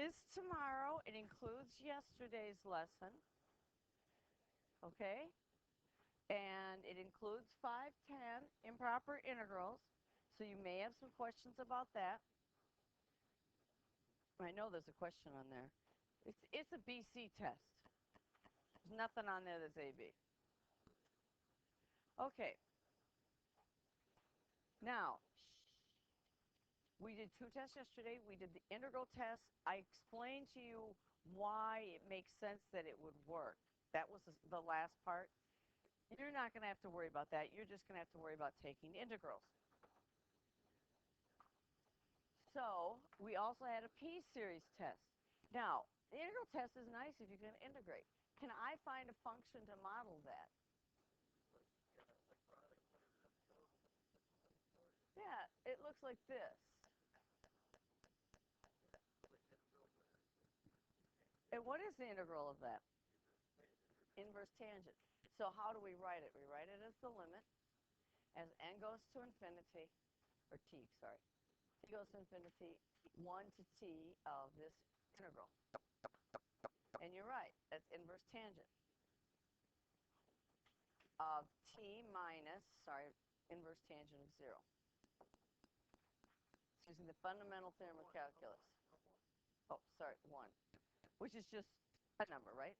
is tomorrow. It includes yesterday's lesson. Okay? And it includes 510 improper integrals. So you may have some questions about that. I know there's a question on there. It's a BC test. There's nothing on there that's AB. Okay. Now, we did 2 tests yesterday. We did the integral test. I explained to you why it makes sense that it would work. That was the last part. You're not going to have to worry about that. You're just going to have to worry about taking integrals. So we also had a P-series test. Now, the integral test is nice if you're going to integrate. Can I find a function to model that? Yeah, it looks like this. And what is the integral of that? Inverse tangent. So how do we write it? We write it as the limit as n goes to infinity, or t, sorry. T goes to infinity, 1 to t of this integral. And you're right, that's inverse tangent of t minus, sorry, inverse tangent of 0. Using the fundamental theorem of calculus. Oh, sorry, 1. Which is just a number, right?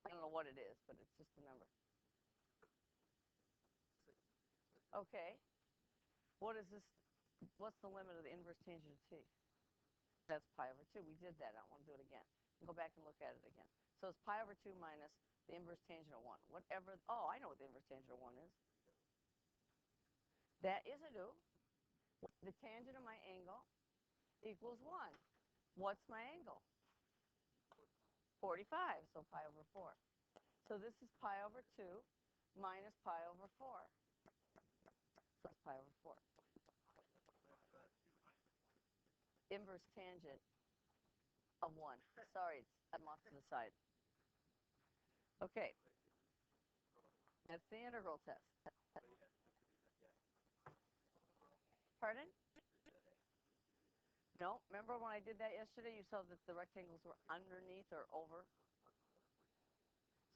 I don't know what it is, but it's just a number. Okay. What is this? What's the limit of the inverse tangent of t? That's pi over 2. We did that. I don't want to do it again. Go back and look at it again. So it's pi over 2 minus the inverse tangent of 1. Whatever. Oh, I know what the inverse tangent of 1 is. That is a do. The tangent of my angle equals 1. What's my angle? 45. So pi over 4. So this is pi over 2 minus pi over 4. So it's pi over 4. Inverse tangent of 1. Sorry, I'm off to the side. Okay. That's the integral test. Pardon? No, remember when I did that yesterday, you saw that the rectangles were underneath or over?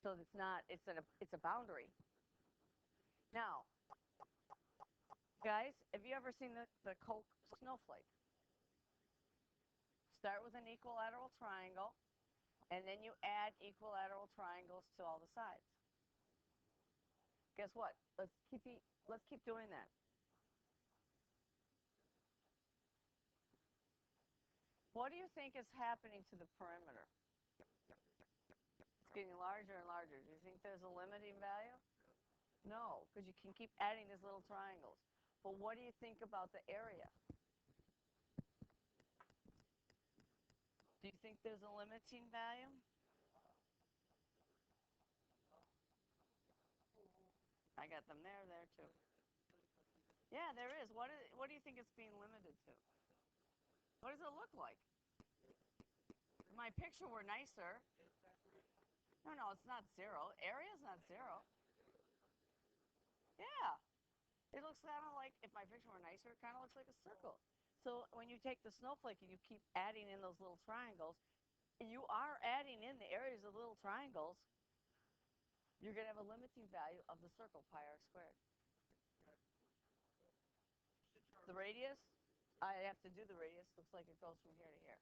So it's not, it's a boundary. Now, guys, have you ever seen the Coke snowflake? Start with an equilateral triangle, and then you add equilateral triangles to all the sides. Guess what? Let's keep doing that. What do you think is happening to the perimeter? It's getting larger and larger. Do you think there's a limiting value? No, because you can keep adding these little triangles. But what do you think about the area? Do you think there's a limiting value? I got them there too. Yeah, there is. What do you think it's being limited to? What does it look like? If my picture were nicer. No, it's not 0. Area's not 0. Yeah. It looks kind of like, if my picture were nicer, it kind of looks like a circle. So when you take the snowflake and you keep adding in those little triangles, you are adding in the areas of little triangles, you're going to have a limiting value of the circle, pi r squared. The radius, I have to do the radius. Looks like it goes from here to here.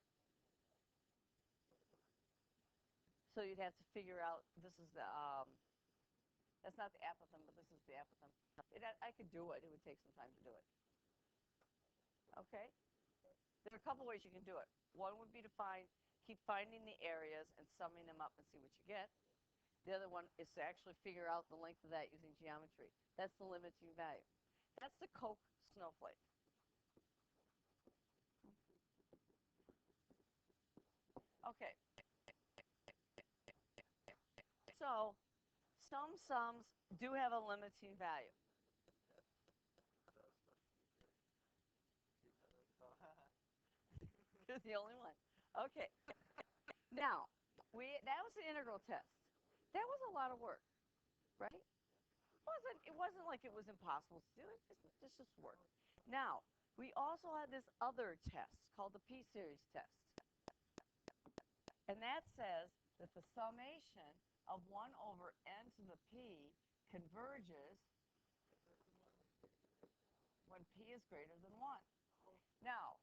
So you'd have to figure out, this is the, that's not the apothem, but this is the apothem. I could do it. It would take some time to do it. Okay? There are a couple ways you can do it. One would be to keep finding the areas and summing them up and see what you get. The other one is to actually figure out the length of that using geometry. That's the limiting value. That's the Coke snowflake. Okay. So some sums do have a limiting value. You're the only one. Okay. Now, that was the integral test. That was a lot of work, right? It wasn't like it was impossible to do. It's just work. Now, we also had this other test called the P-series test. And that says that the summation of 1 over n to the p converges when p is greater than 1. Now,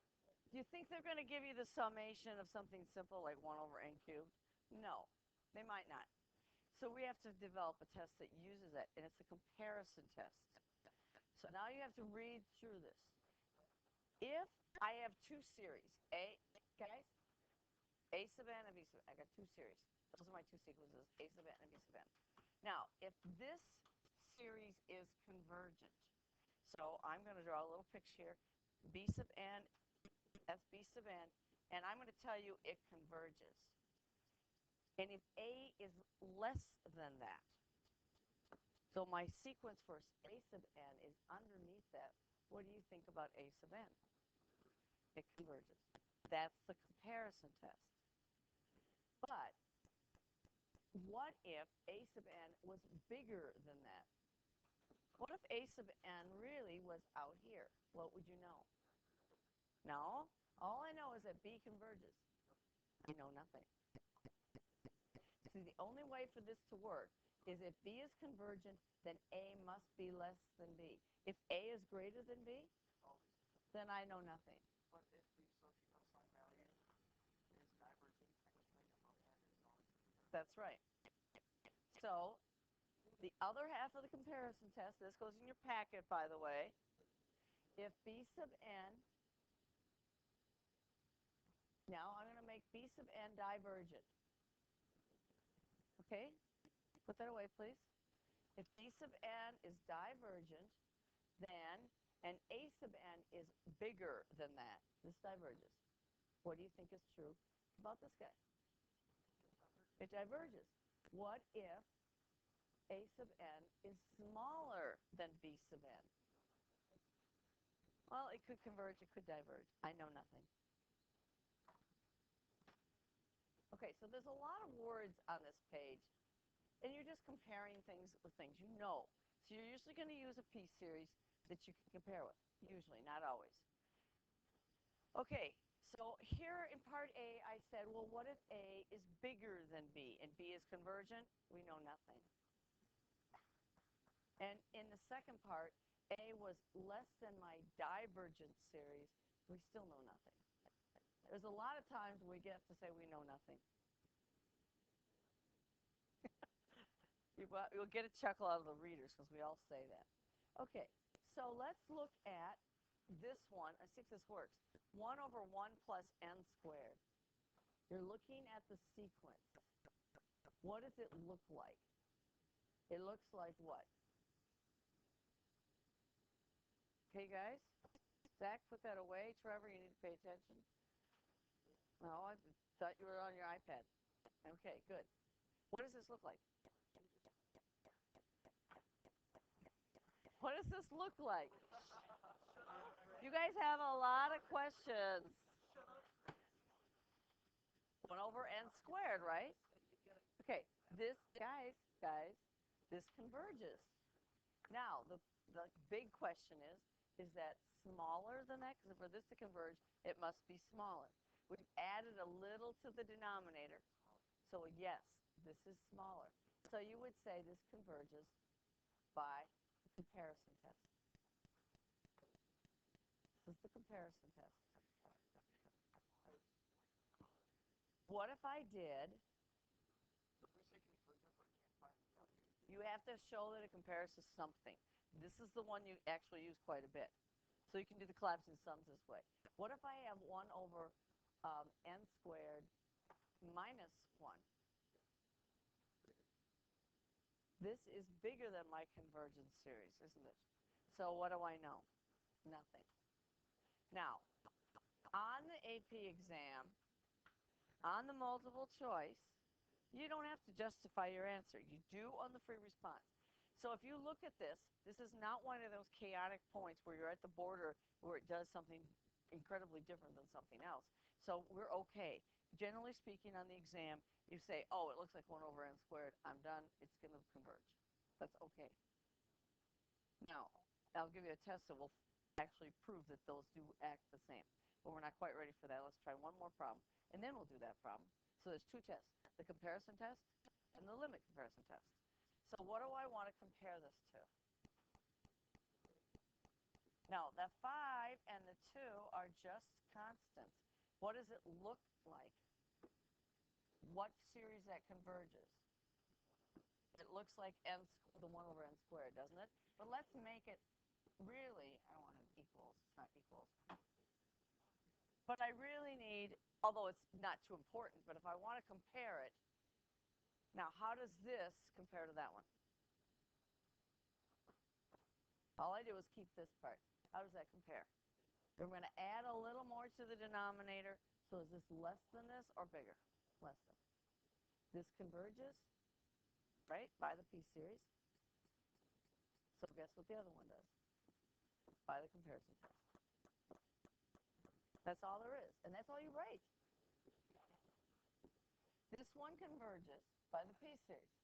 do you think they're going to give you the summation of something simple like 1 over n cubed? No, they might not. So we have to develop a test that uses it, and it's a comparison test. So now you have to read through this. If I have two series, guys, a sub n and b sub n, I got two series. Those are my two sequences, a sub n and b sub n. Now, if this series is convergent, so I'm going to draw a little picture here, b sub n, that's b sub n, and I'm going to tell you it converges. And if a is less than that, so my sequence for a sub n is underneath that, what do you think about a sub n? It converges. That's the comparison test. But what if a sub n was bigger than that? What if a sub n really was out here? What would you know? No? All I know is that b converges. I know nothing. See, the only way for this to work is if b is convergent, then a must be less than b. If a is greater than b, then I know nothing. But if the associative sign value is divergent, technically above that is known. That's right. So the other half of the comparison test, this goes in your packet, by the way. If b sub n, now I'm going to make b sub n divergent. Okay? Put that away, please. If b sub n is divergent, then and a sub n is bigger than that, this diverges. What do you think is true about this guy? It diverges. What if a sub n is smaller than b sub n? Well, it could converge, it could diverge. I know nothing. Okay, so there's a lot of words on this page, and you're just comparing things with things you know. So you're usually going to use a p-series that you can compare with. Usually, not always. Okay, so here in part A, I said, well, what if A is bigger than B and B is convergent? We know nothing. And in the second part, A was less than my divergent series. We still know nothing. There's a lot of times we get to say we know nothing. You'll get a chuckle out of the readers because we all say that. Okay, so let's look at this one. Let's see if this works. 1 over 1 plus n squared. You're looking at the sequence. What does it look like? It looks like what? Okay, guys? Zach, put that away. Trevor, you need to pay attention. No, I thought you were on your iPad. Okay, good. What does this look like? What does this look like? You guys have a lot of questions. 1 over n squared, right? Okay, this, guys, this converges. Now, the big question is that smaller than that? Because for this to converge, it must be smaller. We've added a little to the denominator. So yes, this is smaller. So you would say this converges by the comparison test. This is the comparison test. What if I did? You have to show that it compares to something. This is the one you actually use quite a bit. So you can do the collapsing sums this way. What if I have 1 over n squared minus 1? This is bigger than my convergence series, isn't it? So what do I know? Nothing. Now, on the AP exam, on the multiple choice, you don't have to justify your answer. You do on the free response. So if you look at this, this is not one of those chaotic points where you're at the border where it does something incredibly different than something else. So we're okay. Generally speaking, on the exam, you say, oh, it looks like 1 over n squared. I'm done. It's going to converge. That's okay. Now, I'll give you a test that will actually prove that those do act the same. But we're not quite ready for that. Let's try one more problem, and then we'll do that problem. So there's two tests, the comparison test and the limit comparison test. So what do I want to compare this to? Now, the 5 and the 2 are just constants. What does it look like? What series that converges? It looks like the 1 over n squared, doesn't it? But let's make it really, I don't want to have equals, it's not equals. But I really need, although it's not too important, but if I want to compare it, now how does this compare to that one? All I do is keep this part. How does that compare? We're going to add a little more to the denominator. So is this less than this or bigger? Less than. This converges, right, by the p-series. So guess what the other one does? By the comparison test. That's all there is. And that's all you write. This one converges by the p-series.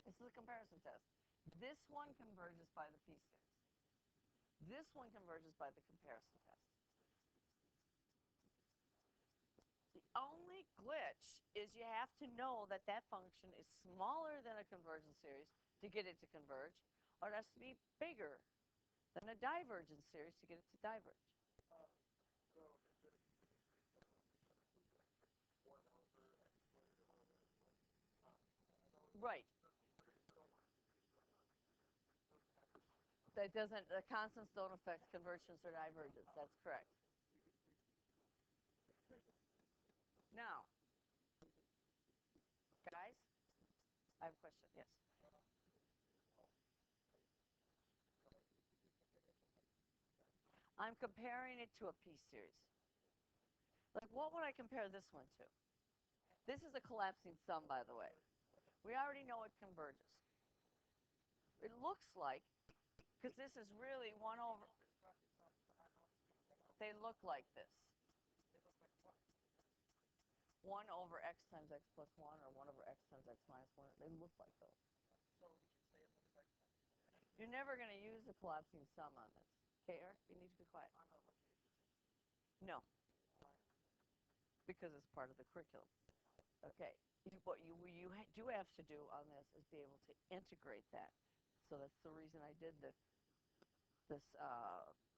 This is a comparison test. This one converges by the p-series. This one converges by the comparison test. The only glitch is you have to know that that function is smaller than a convergence series to get it to converge, or it has to be bigger than a divergence series to get it to diverge. Right. That doesn't, the constants don't affect convergence or divergence. That's correct. Now, guys, I have a question. Yes. I'm comparing it to a p-series. Like, what would I compare this one to? This is a collapsing sum, by the way. We already know it converges. It looks like, because this is really 1 over, they look like this. 1 over x times x plus 1 or 1 over x times x minus 1. They look like those. You're never going to use the collapsing sum on this. Okay, Eric, you need to be quiet. No, because it's part of the curriculum. Okay, what you do have to do on this is be able to integrate that. So that's the reason I did this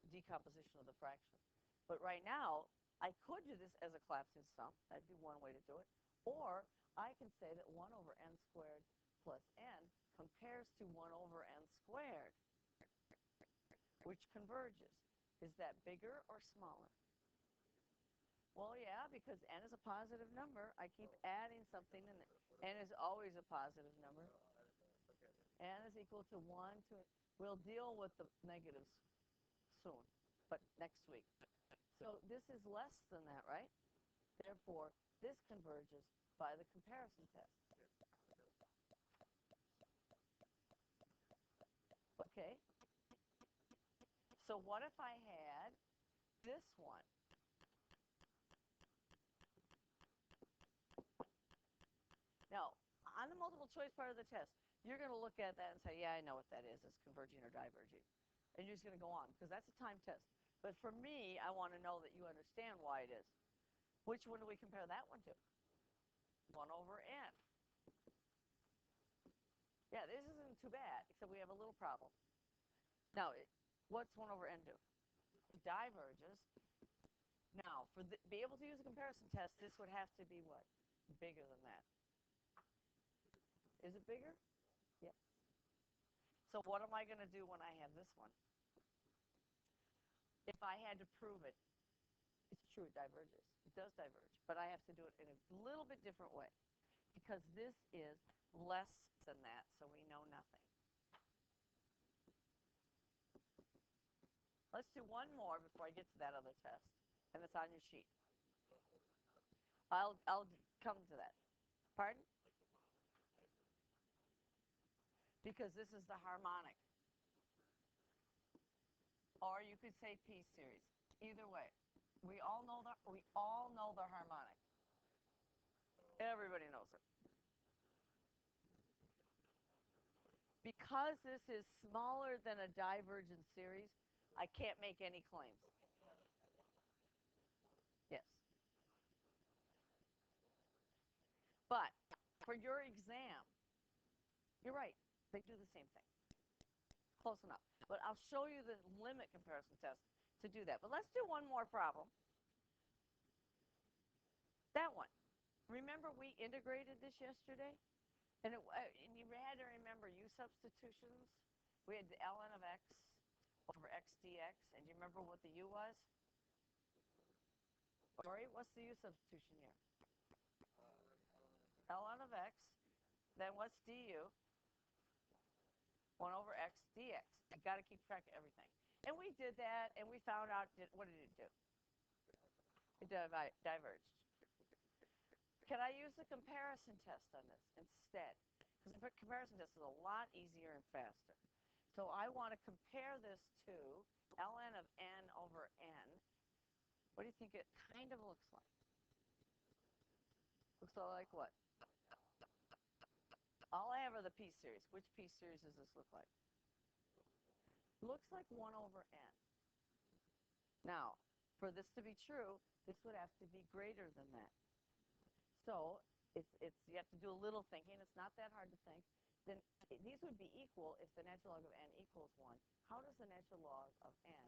decomposition of the fraction. But right now, I could do this as a collapsing sum. That'd be one way to do it. Or I can say that 1 over n squared plus n compares to 1 over n squared, which converges. Is that bigger or smaller? Well, yeah, because n is a positive number. I keep adding something in it. N is always a positive number. N is equal to 1 to, we'll deal with the negatives soon, but next week. So this is less than that, right? Therefore, this converges by the comparison test. Okay? So what if I had this one? Now, on the multiple choice part of the test, you're going to look at that and say, yeah, I know what that is. It's converging or diverging. And you're just going to go on, because that's a time test. But for me, I want to know that you understand why it is. Which one do we compare that one to? 1 over n. Yeah, this isn't too bad, except we have a little problem. Now, what's 1 over n do? It diverges. Now, be able to use a comparison test, this would have to be what? Bigger than that. Is it bigger? Yes. So what am I going to do when I have this one? If I had to prove it, it's true, it diverges. It does diverge, but I have to do it in a little bit different way, because this is less than that, so we know nothing. Let's do one more before I get to that other test, and it's on your sheet. I'll come to that. Pardon? Because this is the harmonic. Or you could say p-series. Either way. We all know the harmonic. Everybody knows it. Because this is smaller than a divergent series, I can't make any claims. Yes. for your exam, you're right, they do the same thing. Close enough. But I'll show you the limit comparison test to do that. But let's do one more problem. That one. Remember we integrated this yesterday? And you had to remember u substitutions. We had the ln of x over x dx. And do you remember what the u was? Lori, what's the u substitution here? Ln of x. Then what's du? 1 over x dx. You've got to keep track of everything. And we did that, and we found out, what did it do? It diverged. Can I use the comparison test on this instead? Because the comparison test is a lot easier and faster. So I want to compare this to ln of n over n. What do you think it kind of looks like? Looks like what? All I have are the p-series. Which p-series does this look like? Looks like 1 over n. Now, for this to be true, this would have to be greater than that. So you have to do a little thinking. It's not that hard to think. Then these would be equal if the natural log of n equals 1. How does the natural log of n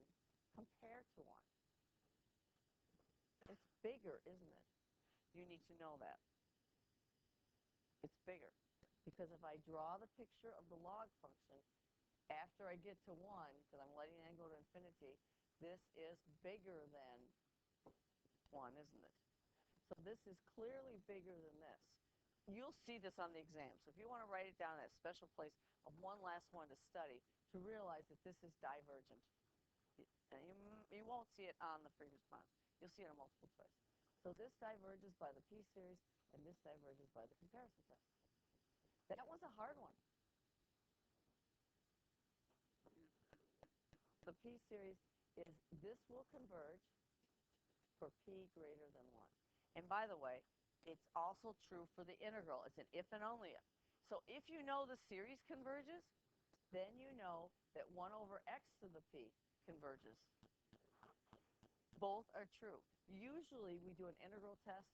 compare to 1? It's bigger, isn't it? You need to know that. It's bigger. Because if I draw the picture of the log function after I get to 1, because I'm letting n go to infinity, this is bigger than 1, isn't it? So this is clearly bigger than this. You'll see this on the exam. So if you want to write it down in that special place of one last one to study, to realize that this is divergent. And you won't see it on the free response. You'll see it on multiple choice. So this diverges by the p-series, and this diverges by the comparison test. That was a hard one. The p-series is this will converge for p greater than 1. And by the way, it's also true for the integral. It's an if and only if. So if you know the series converges, then you know that 1 over x to the p converges. Both are true. Usually we do an integral test.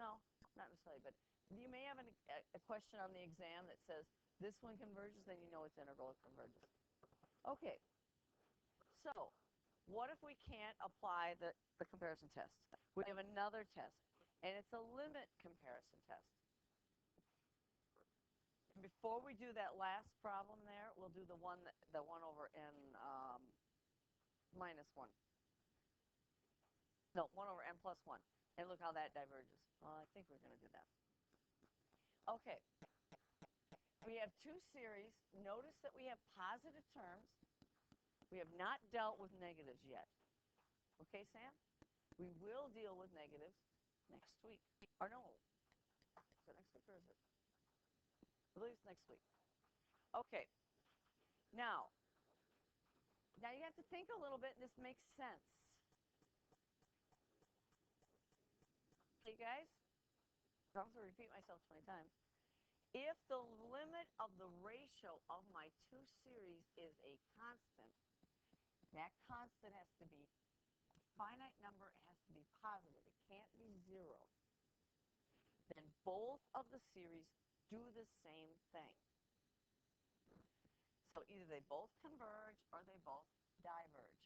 No, not necessarily, but you may have a question on the exam that says this one converges, then you know it's integral, it converges. Okay, so what if we can't apply the comparison test? We have another test, and it's a limit comparison test. Before we do that last problem there, we'll do the 1 over n minus 1. No, 1 over n plus 1. And look how that diverges. Well, I think we're going to do that. Okay. We have two series. Notice that we have positive terms. We have not dealt with negatives yet. Okay, Sam? We will deal with negatives next week. Or no. Is it next week or is it? I believe it's next week. Okay. Now you have to think a little bit, and this makes sense. Okay, guys? I don't have to repeat myself 20 times. If the limit of the ratio of my two series is a constant, that constant has to be a finite number. It has to be positive. It can't be 0. Then both of the series do the same thing. So either they both converge or they both diverge.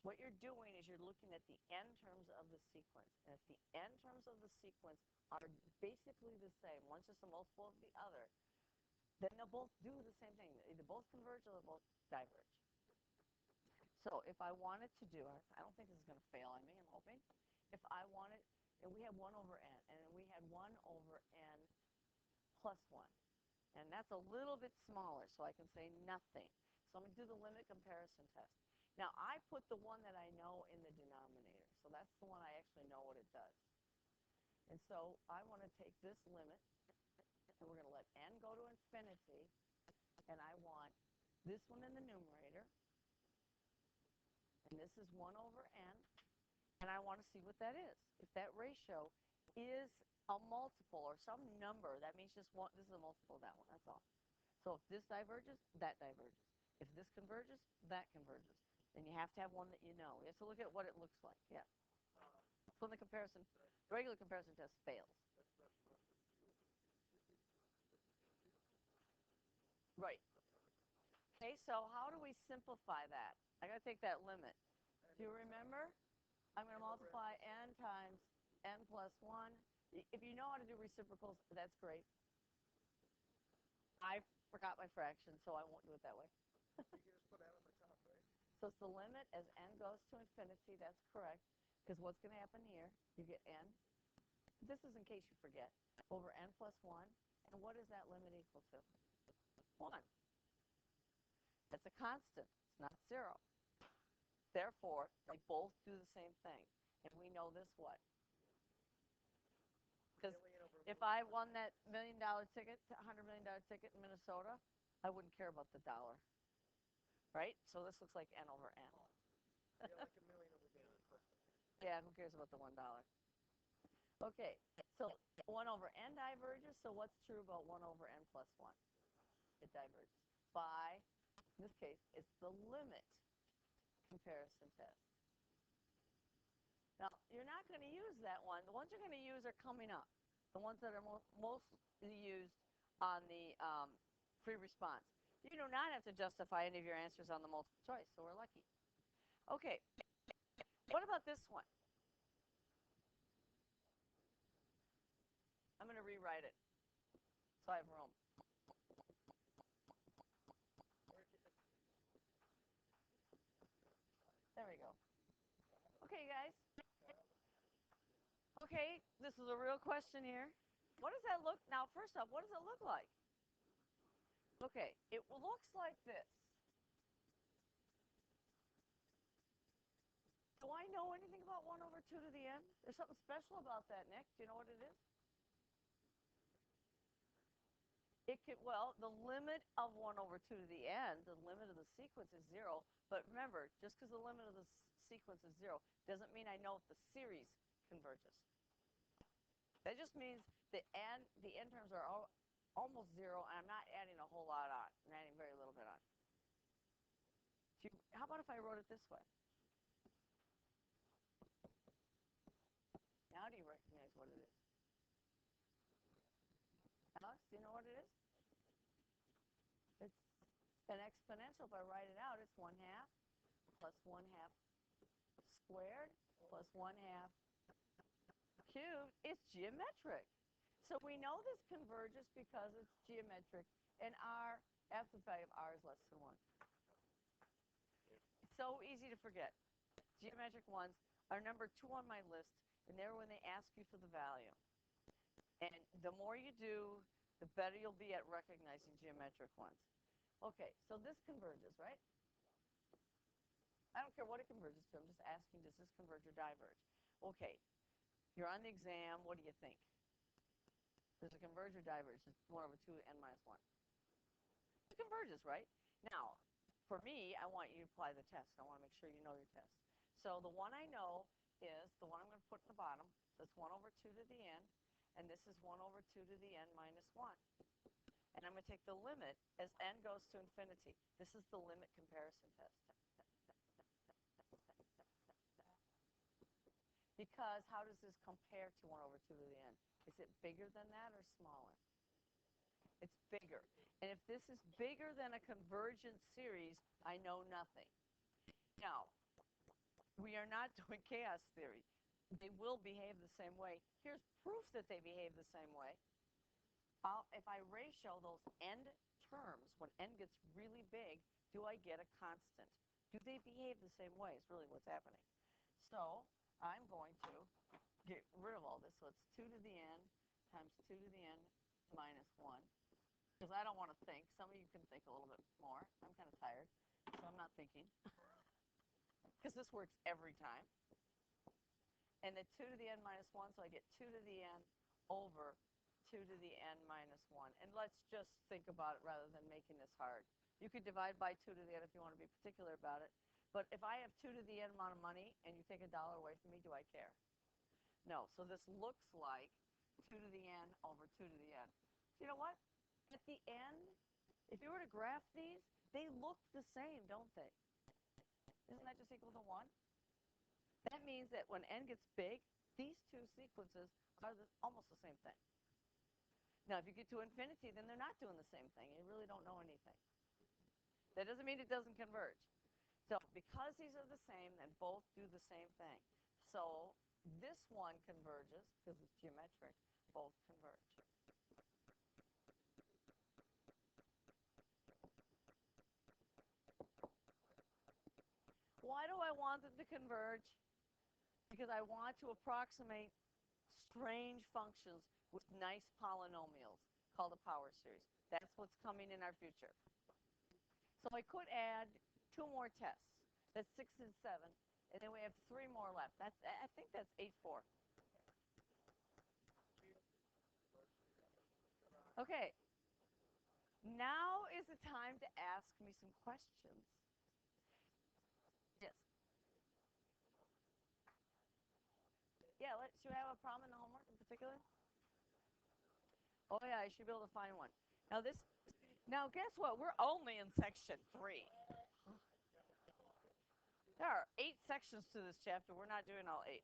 What you're doing is you're looking at the n terms of the sequence. And if the n terms of the sequence are basically the same, one's just a multiple of the other, then they'll both do the same thing. They either both converge or they'll both diverge. So if I wanted to do it, I don't think this is going to fail on me, I'm hoping. If I wanted, and we had 1 over n, and then we had 1 over n plus 1. And that's a little bit smaller, so I can say nothing. So I'm going to do the limit comparison test. Now, I put the one that I know in the denominator. So that's the one I actually know what it does. And so I want to take this limit, and we're going to let n go to infinity, and I want this one in the numerator, and this is 1 over n, and I want to see what that is. If that ratio is a multiple or some number, that means just one. This is a multiple of that one, that's all. So if this diverges, that diverges. If this converges, that converges. Then you have to have one that you know. You have to look at what it looks like. Yeah. So when the regular comparison test fails. Right. Okay, so how do we simplify that? I got to take that limit. Do you remember? I'm going to multiply n times n plus 1. If you know how to do reciprocals, that's great. I forgot my fraction, so I won't do it that way. You can just put n on the top, right? So it's the limit as n goes to infinity. That's correct. Because what's going to happen here, you get n. This is in case you forget. Over n plus 1. And what is that limit equal to? 1. That's a constant. It's not 0. Therefore, they both do the same thing. And we know this what? Because if I won that $1 million ticket, $100 million ticket in Minnesota, I wouldn't care about the dollar. Right? So this looks like n over n. Yeah, like a million over there. Yeah, who cares about the $1? Okay, so 1 over n diverges. So what's true about 1 over n plus 1? It diverges by, in this case, it's the limit comparison test. Now, you're not going to use that one. The ones you're going to use are coming up. The ones that are mostly used on the free response. You do not have to justify any of your answers on the multiple choice, so we're lucky. Okay, what about this one? I'm going to rewrite it so I have room. There we go. Okay, guys. Okay, this is a real question here. What does that look, now first off, what does it look like? Okay, it looks like this. Do I know anything about 1 over 2 to the n? There's something special about that, Nick. Do you know what it is? It could, well, the limit of 1 over 2 to the n, the limit of the sequence is 0. But remember, just because the limit of the sequence is 0 doesn't mean I know if the series converges. That just means the n terms are almost 0, and I'm not adding a whole lot on. I'm adding very little bit on. How about if I wrote it this way? Now do you recognize what it is? Alex, do you know what it is? It's an exponential. If I write it out, it's 1/2 plus 1/2 squared plus 1/2 cubed. It's geometric. So we know this converges because it's geometric, and r, absolute value of r is less than 1. It's so easy to forget. Geometric ones are number 2 on my list, and they're when they ask you for the value. And the more you do, the better you'll be at recognizing geometric ones. Okay, so this converges, right? I don't care what it converges to. I'm just asking, does this converge or diverge? Okay, you're on the exam. What do you think? Does it converge or diverge? It's 1 over 2 n minus 1. It converges, right? Now, for me, I want you to apply the test. I want to make sure you know your test. So the one I know is the one I'm going to put at the bottom. So it's 1 over 2 to the n, and this is 1 over 2 to the n minus 1. And I'm going to take the limit as n goes to infinity. This is the limit comparison test. Because how does this compare to 1 over 2 to the n? Is it bigger than that or smaller? It's bigger. And if this is bigger than a convergent series, I know nothing. Now, we are not doing chaos theory. They will behave the same way. Here's proof that they behave the same way. If I ratio those end terms, when n gets really big, do I get a constant? Do they behave the same way is really what's happening. So I'm going to get rid of all this. So it's 2 to the n times 2 to the n minus 1. Because I don't want to think. Some of you can think a little bit more. I'm kind of tired, so I'm not thinking. Because this works every time. And then 2 to the n minus 1, so I get 2 to the n over 2 to the n minus 1. And let's just think about it rather than making this hard. You could divide by 2 to the n if you want to be particular about it. But if I have 2 to the n amount of money and you take $1 away from me, do I care? No. So this looks like 2 to the n over 2 to the n. You know what? At the end, if you were to graph these, they look the same, don't they? Isn't that just equal to 1? That means that when n gets big, these two sequences are almost the same thing. Now, if you get to infinity, then they're not doing the same thing. You really don't know anything. That doesn't mean it doesn't converge. So because these are the same, then both do the same thing. So this one converges, because it's geometric, both converge. Why do I want them to converge? Because I want to approximate strange functions with nice polynomials called a power series. That's what's coming in our future. So I could add 2 more tests. That's 6 and 7. And then we have 3 more left. I think that's 8, 4. Okay. Now is the time to ask me some questions. Yes. Yeah, should we have a problem in the homework in particular? Oh yeah, I should be able to find one. Now guess what? We're only in section 3. There are 8 sections to this chapter. We're not doing all 8.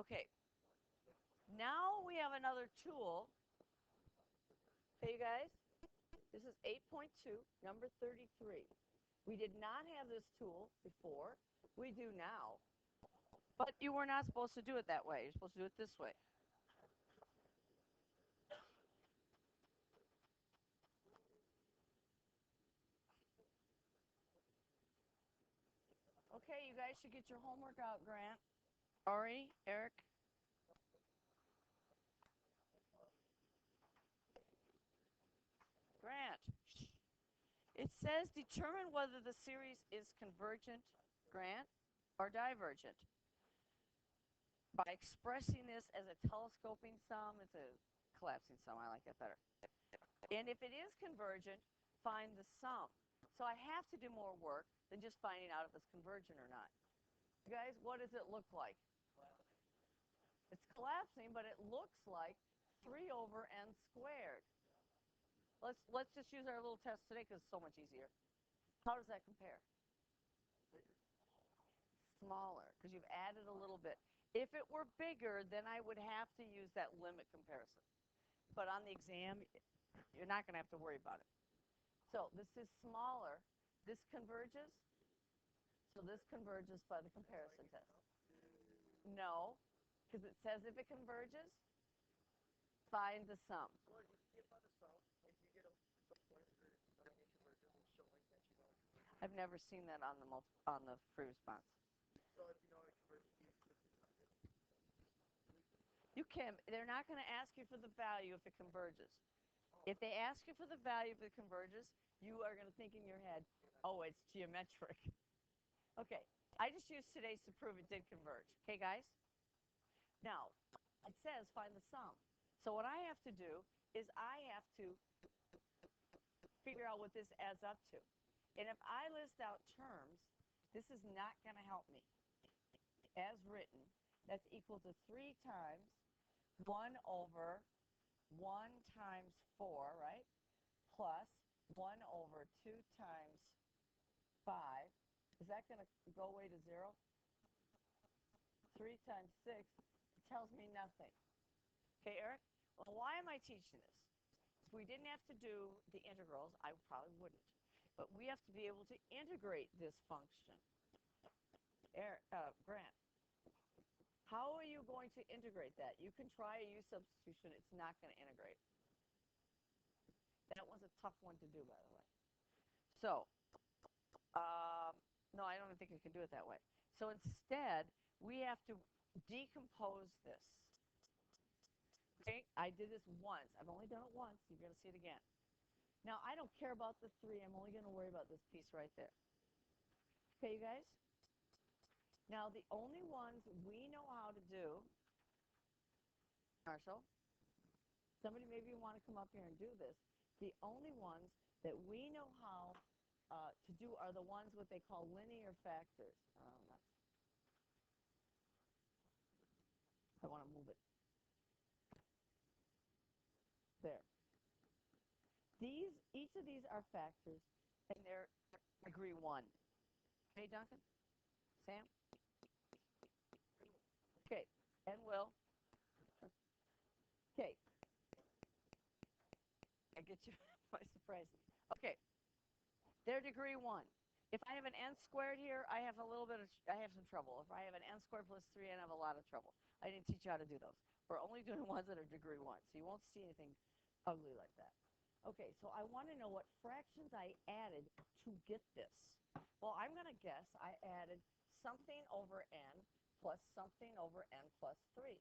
Okay. Now we have another tool. Hey, you guys. This is 8.2, number 33. We did not have this tool before. We do now. But you were not supposed to do it that way. You're supposed to do it this way. Okay, you guys should get your homework out, Grant. Ari, Eric. Grant. It says determine whether the series is convergent, Grant, or divergent. By expressing this as a telescoping sum, it's a collapsing sum. I like that better. And if it is convergent, find the sum. So I have to do more work than just finding out if it's convergent or not. You guys, what does it look like? It's collapsing, but it looks like 3 over n squared. Let's just use our little test today because it's so much easier. How does that compare? Smaller, because you've added a little bit. If it were bigger, then I would have to use that limit comparison. But on the exam, you're not going to have to worry about it. So this is smaller. This converges. So this converges by the comparison test. No, because it says if it converges, find the sum. I've never seen that on the free response. You can. They're not going to ask you for the value if it converges. If they ask you for the value if it converges, you are going to think in your head, oh, it's geometric. Okay, I just used today's to prove it did converge. Okay, guys? Now, it says find the sum. So what I have to do is I have to figure out what this adds up to. And if I list out terms, this is not going to help me. As written, that's equal to 3 times 1 over 1 times 4, right? Plus 1 over 2 times 5. Is that going to go away to 0? 3 times 6 tells me nothing. Okay, Eric? Well, why am I teaching this? If we didn't have to do the integrals, I probably wouldn't. But we have to be able to integrate this function. Grant, how are you going to integrate that? You can try a U substitution. It's not going to integrate. That was a tough one to do, by the way. So, no, I don't think I can do it that way. So instead, we have to decompose this. Okay, I did this once. I've only done it once. You're going to see it again. Now, I don't care about the 3. I'm only going to worry about this piece right there. Okay, you guys? Now, the only ones we know how to do, Marshall, somebody maybe want to come up here and do this. The only ones that we know how to do are the ones what they call linear factors. I want to move it. There. Each of these are factors, and they're degree 1. Okay, Duncan? Sam? Okay, and Will. Okay, I get you by surprise. Okay, they're degree 1. If I have an n squared here, I have some trouble. If I have an n squared plus 3, I have a lot of trouble. I didn't teach you how to do those. We're only doing ones that are degree 1, so you won't see anything ugly like that. Okay, so I want to know what fractions I added to get this. Well, I'm going to guess I added something over n plus something over n plus 3.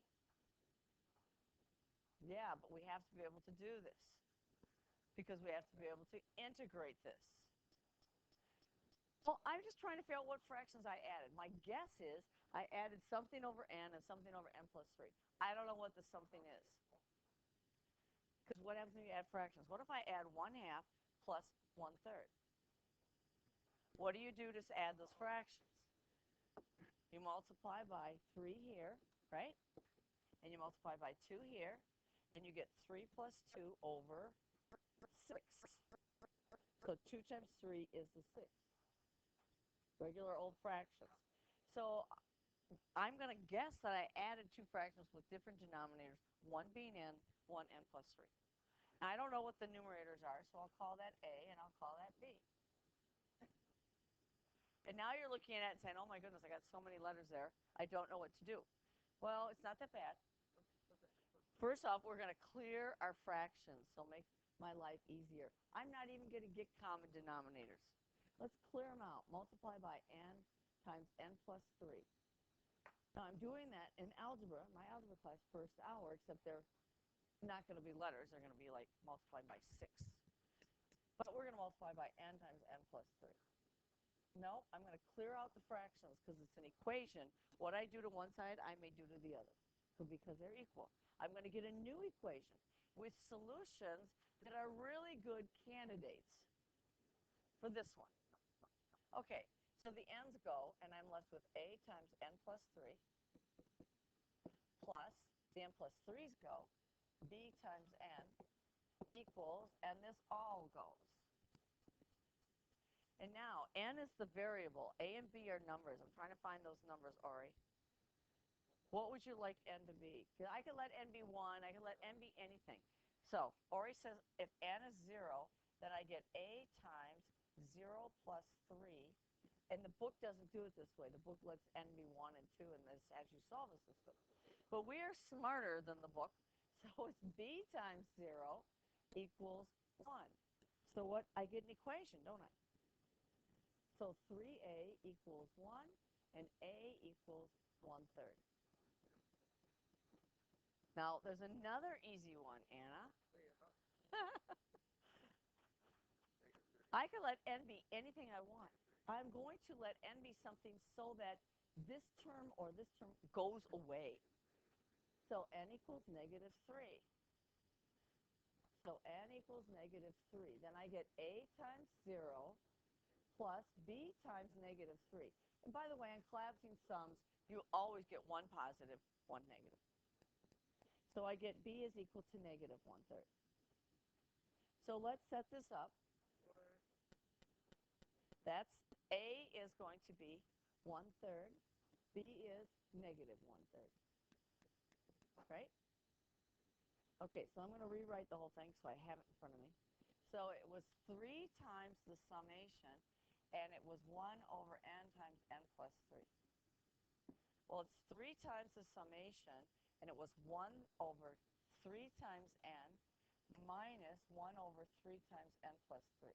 Yeah, but we have to be able to do this because we have to be able to integrate this. Well, I'm just trying to figure out what fractions I added. My guess is I added something over n and something over n plus 3. I don't know what the something is. Because what happens when you add fractions? What if I add 1/2 plus 1/3? What do you do to add those fractions? You multiply by 3 here, right? And you multiply by 2 here, and you get 3 plus 2 over 6. So 2 times 3 is the 6. Regular old fractions. So I'm going to guess that I added 2 fractions with different denominators, one being n, one n plus 3. Now, I don't know what the numerators are, so I'll call that a and I'll call that b. And now you're looking at it and saying, oh my goodness, I got so many letters there. I don't know what to do. Well, it's not that bad. First off, we're going to clear our fractions, so make my life easier. I'm not even going to get common denominators. Let's clear them out. Multiply by n times n plus 3. Now, I'm doing that in algebra, my algebra class, first hour, except they're not going to be letters. They're going to be like multiplied by 6. But we're going to multiply by n times n plus 3. No, I'm going to clear out the fractions because it's an equation. What I do to one side, I may do to the other because they're equal. I'm going to get a new equation with solutions that are really good candidates for this one. Okay, so the n's go, and I'm left with a times n plus 3 plus the n plus 3's go, b times n equals, and this all goes. And now, n is the variable. A and b are numbers. I'm trying to find those numbers, Ori. What would you like n to be? I could let n be 1. I could let n be anything. So, Ori says if n is 0, then I get a times 0 plus 3. And the book doesn't do it this way. The book lets n be 1 and 2, and this as you solve the system. But we are smarter than the book, so it's b times 0 equals 1. So what? I get an equation, don't I? So 3a equals 1, and a equals 1/3. Now, there's another easy one, Anna. I could let n be anything I want. I'm going to let n be something so that this term or this term goes away. So n equals negative 3. So n equals negative 3. Then I get a times 0 plus b times negative 3. And by the way, in collapsing sums, you always get one positive, one negative. So I get b is equal to negative 1/3. So let's set this up. That's a is going to be 1/3. B is negative 1/3. Right? Okay, so I'm going to rewrite the whole thing so I have it in front of me. So it was 3 times the summation, and it was 1 over n times n plus 3. Well, it's 3 times the summation, and it was 1 over 3 times n minus 1 over 3 times n plus 3.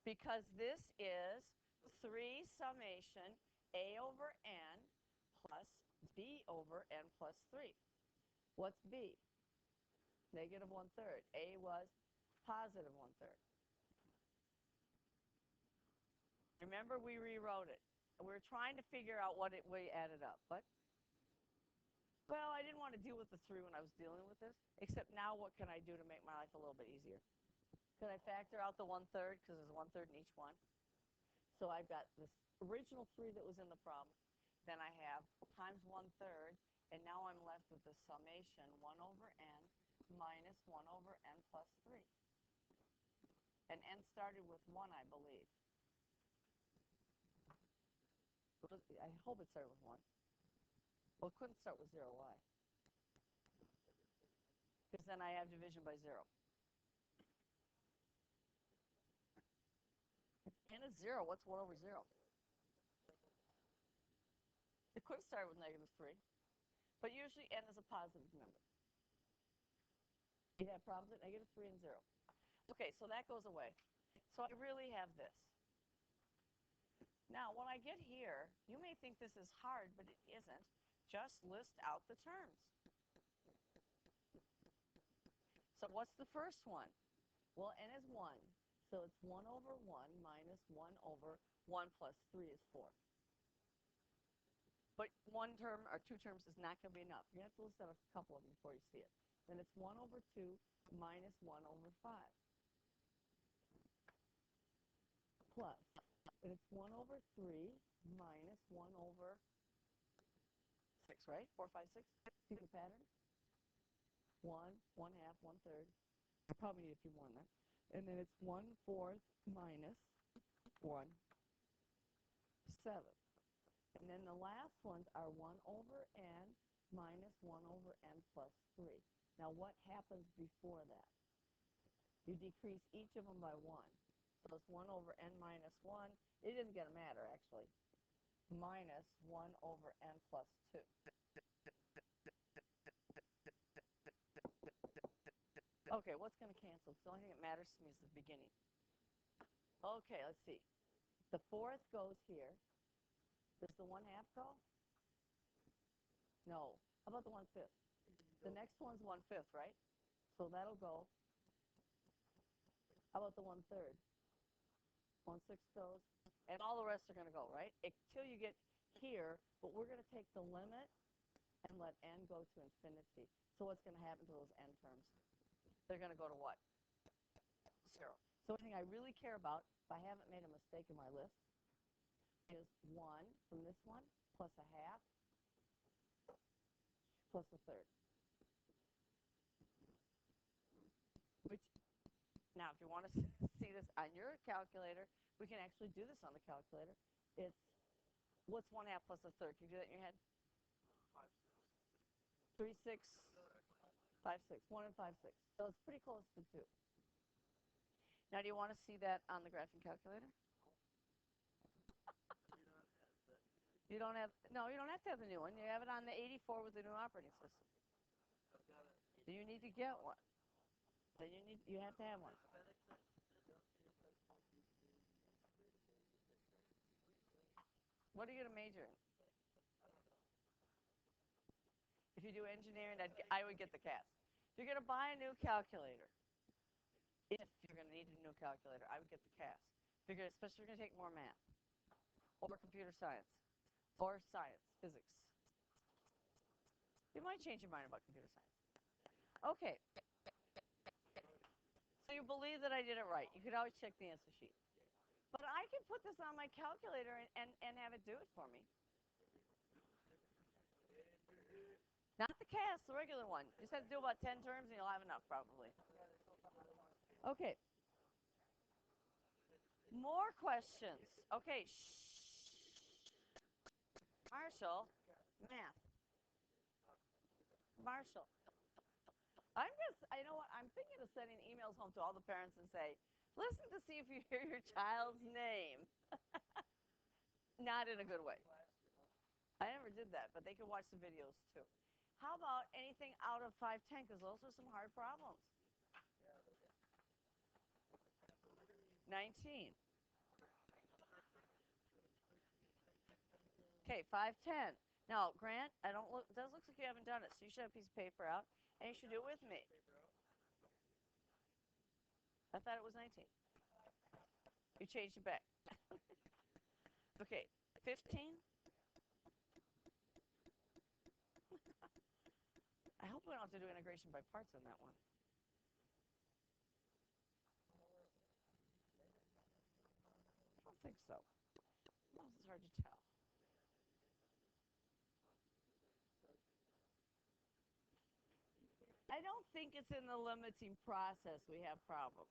Because this is 3 summation a over n plus b over n plus 3. What's b? Negative 1/3. A was positive 1/3. Remember, we rewrote it. We were trying to figure out what we added up. But, well, I didn't want to deal with the 3 when I was dealing with this, except now what can I do to make my life a little bit easier? Could I factor out the 1/3 because there's 1/3 in each one? So I've got this original 3 that was in the problem. Then I have times 1/3, and now I'm left with the summation 1 over n minus 1 over n plus 3. And n started with 1, I believe. I hope it started with 1. Well, it couldn't start with 0. Why? Because then I have division by 0. If n is 0, what's 1 over 0? It could start with -3. But usually n is a positive number. You have problems at -3 and 0. Okay, so that goes away. So I really have this. Now, when I get here, you may think this is hard, but it isn't. Just list out the terms. So what's the first one? Well, n is 1. So it's 1 over 1 minus 1 over 1 plus 3 is 4. But one term or two terms is not going to be enough. You have to list out a couple of them before you see it. Then it's 1 over 2 minus 1 over 5. Plus, and it's 1 over 3 minus 1 over 6, right? 4, 5, 6. See the pattern? 1, 1 half, 1 third. I probably need a few more than that. And then it's 1 fourth minus 1 seventh. And then the last ones are 1 over n minus 1 over n plus 3. Now what happens before that? You decrease each of them by 1. So it's 1 over n minus 1. It isn't going to matter, actually. Minus 1 over n plus 2. Okay, what's going to cancel? The only thing that matters to me is the beginning. Okay, let's see. The fourth goes here. Does the 1 half go? No. How about the 1/5? The next one's 1/5, right? So that'll go. How about the 1/3? 1/6 goes. And all the rest are going to go, right? Until you get here, but we're going to take the limit and let n go to infinity. So what's going to happen to those n terms? They're going to go to what? 0. So the thing I really care about, if I haven't made a mistake in my list, is 1 from this one plus a half plus a third. Which, now, if you want to see this on your calculator, we can actually do this on the calculator. It's, what's 1 half plus a third? Can you do that in your head? 3, 6, 5, 6. 1 and 5, 6. So it's pretty close to 2. Now, do you want to see that on the graphing calculator? You don't have, no, you don't have to have the new one. You have it on the 84 with the new operating system. Do you need to get one? Then you have to have one. What are you going to major in? If you do engineering, I would get the CAS. If you're going to buy a new calculator, if you're going to need a new calculator, I would get the CAS. Especially if you're going to take more math, or computer science, or science, physics. You might change your mind about computer science. Okay. So you believe that I did it right. You could always check the answer sheet. But I can put this on my calculator and have it do it for me. Not the CAS, the regular one. You just have to do about 10 terms and you'll have enough, probably. Okay. More questions. Okay. Marshall, math. Marshall. You know what? I'm thinking of sending emails home to all the parents and say, listen to see if you hear your child's name. Not in a good way. I never did that, but they can watch the videos too. How about anything out of 510? Because those are some hard problems. 19. Okay, 510. Now, Grant, it does look like you haven't done it, so you should have a piece of paper out, and you should do it with me. I thought it was 19. You changed it back. Okay, 15. I hope we don't have to do integration by parts on that one. I don't think so. Well, it's hard to tell. I don't think it's in the limiting process we have problems.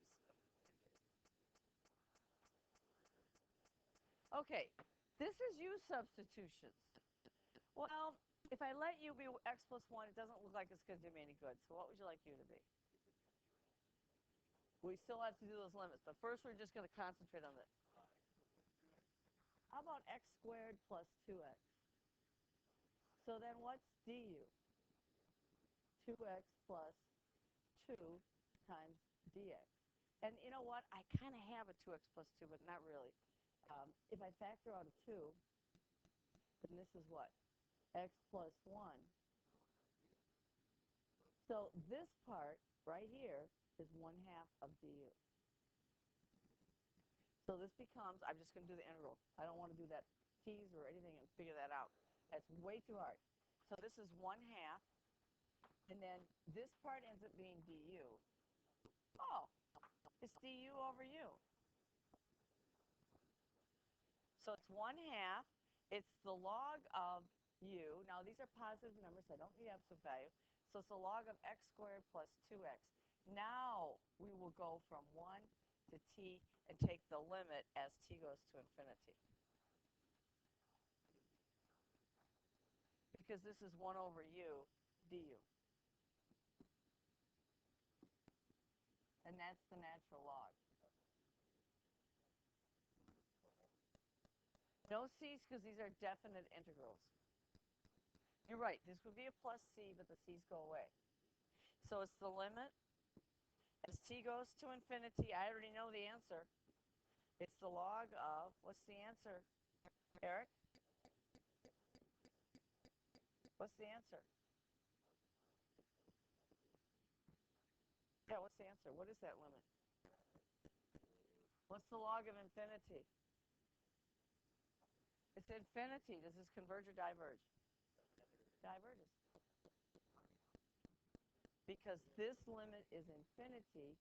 Okay, this is u substitutions. Well, if I let u be x plus 1, it doesn't look like it's going to do me any good. So what would you like u to be? We still have to do those limits, but first we're just going to concentrate on this. How about x squared plus 2x? So then what's du? 2x plus 2 times dx. And you know what? I kind of have a 2x plus 2, but not really. If I factor out a 2, then this is what? X plus 1. So this part right here is 1/2 of du. So this becomes, I'm just going to do the integral. I don't want to do that t's or anything and figure that out. That's way too hard. So this is 1/2, and then this part ends up being du. Oh, it's du over u. So it's 1/2. It's the log of u. Now these are positive numbers, so I don't need absolute value. So it's the log of x squared plus 2x. Now we will go from 1 to t and take the limit as t goes to infinity. Because this is 1 over u du. And that's the natural log. No c's because these are definite integrals. You're right. This would be a plus c, but the c's go away. So it's the limit as t goes to infinity. I already know the answer. It's the log of, what's the answer, Eric? What's the answer? Yeah, what's the answer? What is that limit? What's the log of infinity? It's infinity. Does this converge or diverge? Diverges. Because this limit is infinity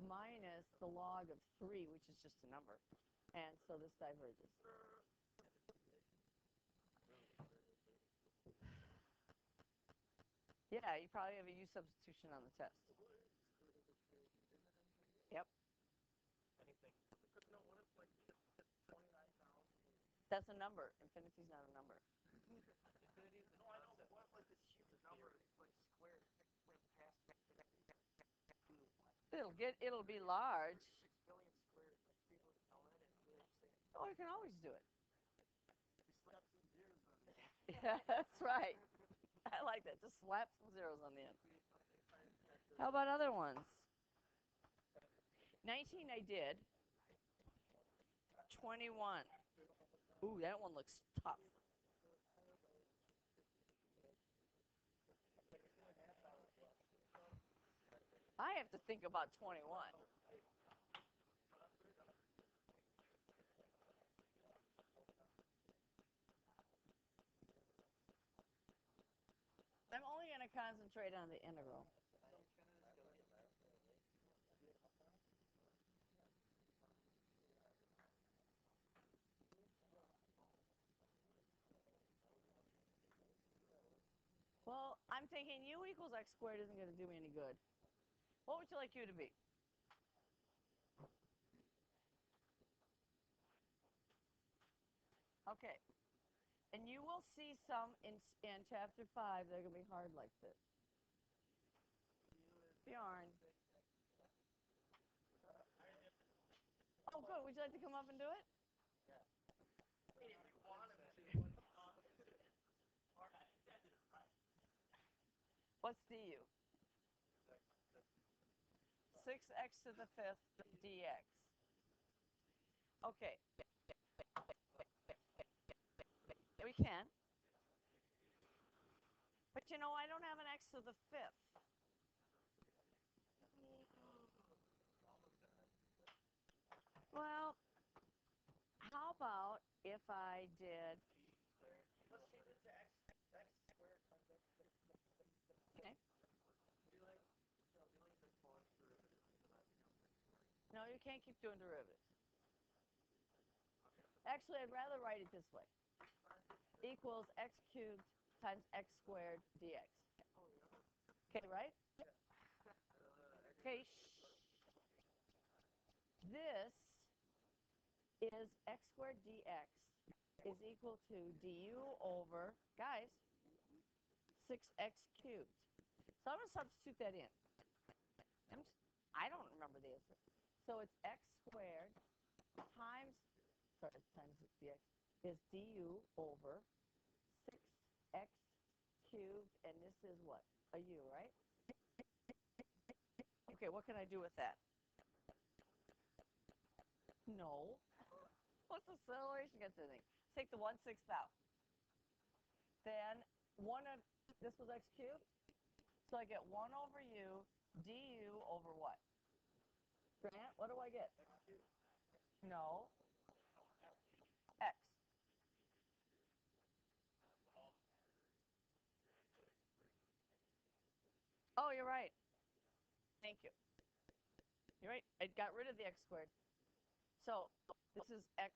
minus the log of 3, which is just a number. And so this diverges. Yeah, you probably have a u substitution on the test. Yep. That's a number. Infinity's not a number. It'll be large. Oh, you can always do it. Yeah, that's right. I like that. Just slap some zeros on the end. How about other ones? 19 I did. 21. Ooh, that one looks tough. I have to think about 21. I'm only going to concentrate on the integral. Well, I'm thinking u equals x squared isn't going to do me any good. What would you like u to be? Okay. And you will see some in chapter 5 that are going to be hard like this. Bjorn. Oh, good. Would you like to come up and do it? What's du? 6x to the 5th dx. Okay. We can. But you know, I don't have an x to the 5th. Well, how about if I did... Okay. No, you can't keep doing derivatives. Actually, I'd rather write it this way. Equals x cubed times x squared dx. Okay, right? Okay, shh. This is x squared dx is equal to du over, guys, 6x cubed. So I'm going to substitute that in. I don't remember the answer. So it's x squared times, times dx is du over 6x cubed, and this is what? A u, right? Okay, what can I do with that? No. What's acceleration against anything? Take the 1/6 out. Then this was x cubed, so I get 1 over u du over what? Grant, what do I get? No, x. Oh, you're right. Thank you. You're right. I got rid of the x squared. So this is x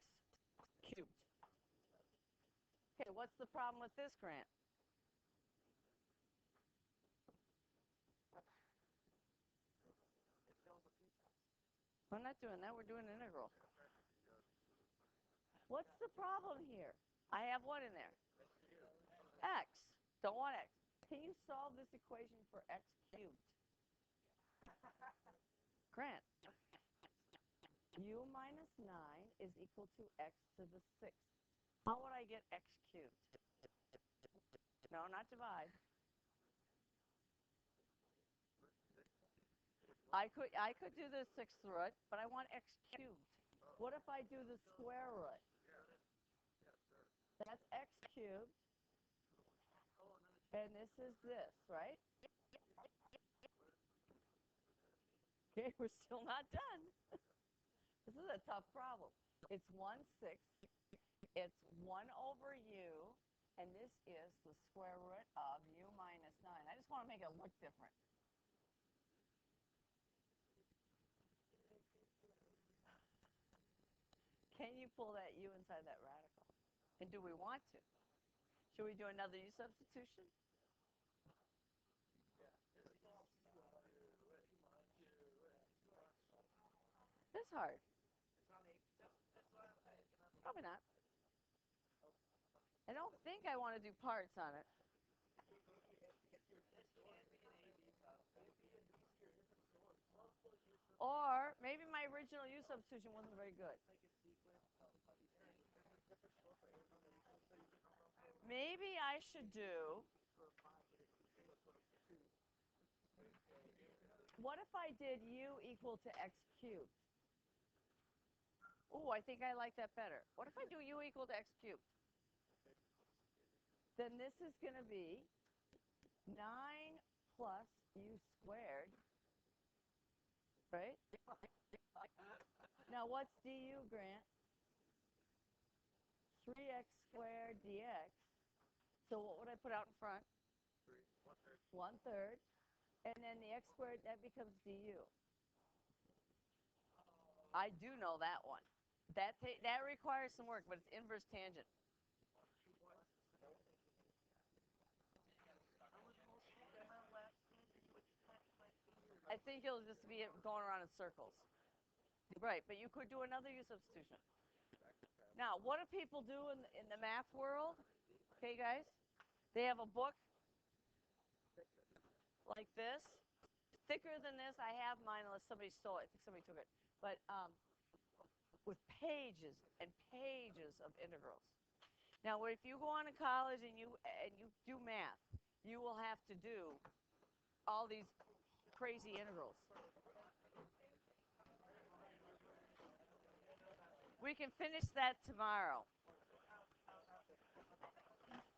cubed. Okay, what's the problem with this, Grant? We're not doing that. We're doing integral. What's the problem here? I have what in there? X. Don't want x. Can you solve this equation for x cubed? Grant, u minus 9 is equal to x to the 6th. How would I get x cubed? No, not divide. I could do the 6th root, but I want x cubed. What if I do the square root? That's x cubed, and this is this, right? Okay, we're still not done. This is a tough problem. It's 1/6. It's 1 over u, and this is the square root of u minus 9. I just want to make it look different. Can you pull that u inside that radical? And do we want to? Should we do another u substitution? That's hard. Probably not. I don't think I want to do parts on it. Or maybe my original u substitution wasn't very good. Maybe I should do, what if I did u equal to x cubed? Ooh, I think I like that better. What if I do u equal to x cubed? Then this is going to be 9 plus u squared, right? Now what's du, Grant? 3x squared dx. So what would I put out in front? 1/3. And then the x squared, that becomes du. I do know that one. That requires some work, but it's inverse tangent. I think you'll just be going around in circles. Right, but you could do another u substitution. Now, what do people do in the math world? Okay, guys? They have a book like this, thicker than this. I have mine unless somebody stole it. I think somebody took it. But with pages and pages of integrals. Now, if you go on to college and you do math, you will have to do all these crazy integrals. We can finish that tomorrow.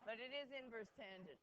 But it is inverse tangent.